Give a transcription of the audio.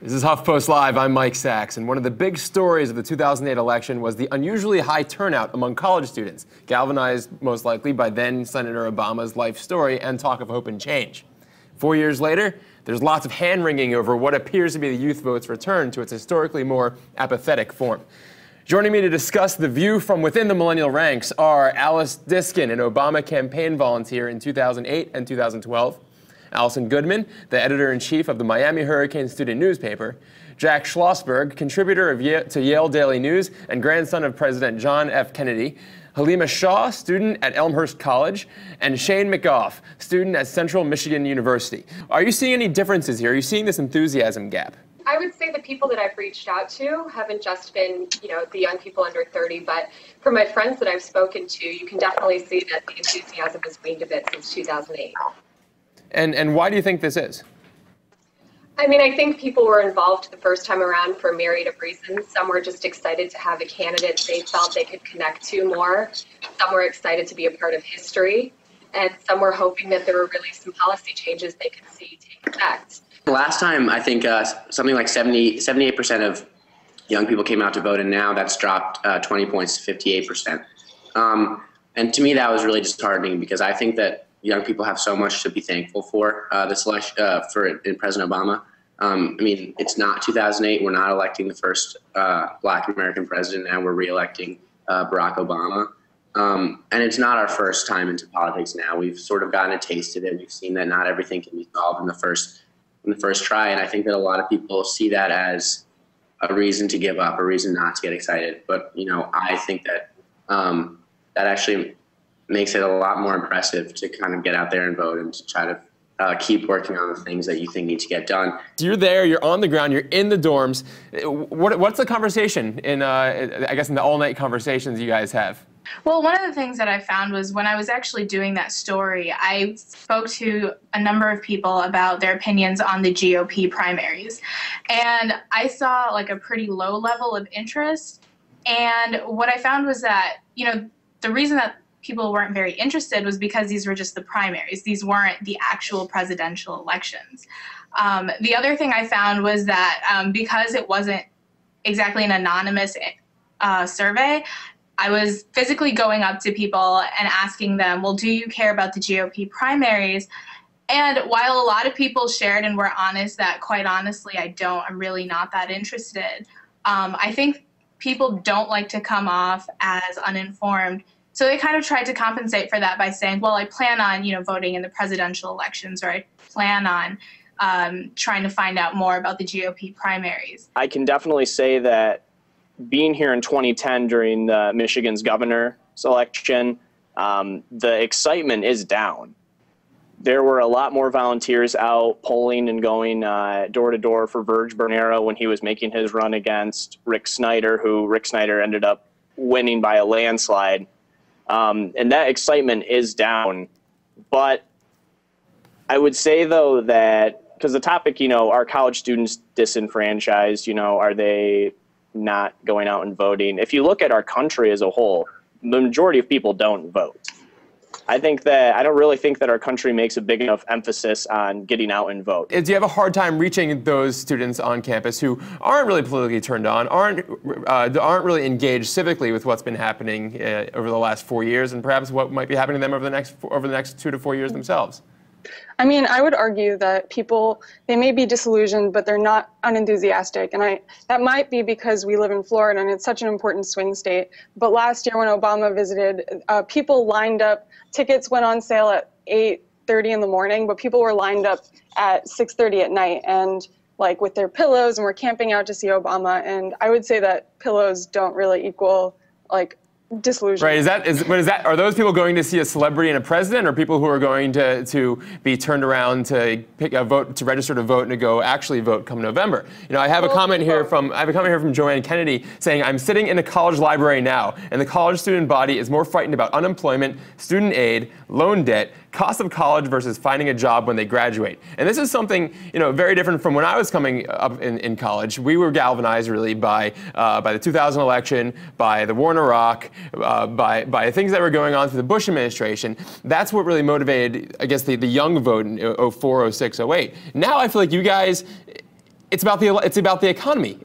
This is HuffPost Live. I'm Mike Sachs, and one of the big stories of the 2008 election was the unusually high turnout among college students, galvanized most likely by then-Senator Obama's life story and talk of hope and change. 4 years later, there's lots of hand-wringing over what appears to be the youth vote's return to its historically more apathetic form. Joining me to discuss the view from within the millennial ranks are Alex Diskin, an Obama campaign volunteer in 2008 and 2012, Allison Goodman, the editor-in-chief of the Miami Hurricane student newspaper, Jack Schlossberg, contributor to Yale Daily News and grandson of President John F. Kennedy, Haleema Shah, student at Elmhurst College, and Shane McGoff, student at Central Michigan University. Are you seeing any differences here? Are you seeing this enthusiasm gap? I would say the people that I've reached out to haven't just been, the young people under 30, but for my friends that I've spoken to, you can definitely see that the enthusiasm has waned a bit since 2008. And why do you think this is? I mean, I think people were involved the first time around for a myriad of reasons. Some were just excited to have a candidate they felt they could connect to more. Some were excited to be a part of history. And some were hoping that there were really some policy changes they could see take effect. Last time, I think something like 78% of young people came out to vote, and now that's dropped 20 points to 58%. And to me, that was really disheartening because I think that young people have so much to be thankful for this election, in President Obama. I mean, it's not 2008. We're not electing the first Black American president. Now we're re-electing Barack Obama. And it's not our first time into politics now. We've sort of gotten a taste of it. We've seen that not everything can be solved in the first try. And I think that a lot of people see that as a reason to give up, a reason not to get excited. But, I think that that actually makes it a lot more impressive to kind of get out there and vote and to try to keep working on the things that you think need to get done. You're there, you're on the ground, you're in the dorms. What's the conversation in the all-night conversations you guys have? Well, one of the things that I found was when I was actually doing that story, I spoke to a number of people about their opinions on the GOP primaries. And I saw like a pretty low level of interest. And what I found was that, the reason that people weren't very interested was because these were just the primaries. These weren't the actual presidential elections. The other thing I found was that because it wasn't exactly an anonymous survey, I was physically going up to people and asking them, well, do you care about the GOP primaries? And while a lot of people shared and were honest that, quite honestly, I don't, I'm really not that interested, I think people don't like to come off as uninformed. So they kind of tried to compensate for that by saying, well, I plan on, voting in the presidential elections, or I plan on trying to find out more about the GOP primaries. I can definitely say that being here in 2010 during the Michigan's governor election, the excitement is down. There were a lot more volunteers out polling and going door to door for Verge Bernero when he was making his run against Rick Snyder, who Rick Snyder ended up winning by a landslide. And that excitement is down. But I would say, though, that because the topic, are college students disenfranchised? Are they not going out and voting? If you look at our country as a whole, the majority of people don't vote. I don't really think that our country makes a big enough emphasis on getting out and vote. Do you have a hard time reaching those students on campus who aren't really politically turned on, aren't really engaged civically with what's been happening over the last 4 years, and perhaps what might be happening to them over the next 2 to 4 years themselves? I mean, I would argue that people, they may be disillusioned, but they're not unenthusiastic. And that might be because we live in Florida and it's such an important swing state. But last year when Obama visited, people lined up, tickets went on sale at 8:30 in the morning, but people were lined up at 6:30 at night and like with their pillows, and were camping out to see Obama. And I would say that pillows don't really equal like disillusion. Right, are those people going to see a celebrity and a president, or people who are going to be turned around to pick a vote, to register to vote and to go actually vote come November? I have a comment here from Joanne Kennedy saying, I'm sitting in a college library now, and the college student body is more frightened about unemployment, student aid, loan debt, cost of college versus finding a job when they graduate. And this is something, very different from when I was coming up in college. We were galvanized really by the 2000 election, by the war in Iraq, by things that were going on through the Bush administration. That's what really motivated, I guess, the young vote in 04, 06, 08. Now I feel like you guys, It's about the economy.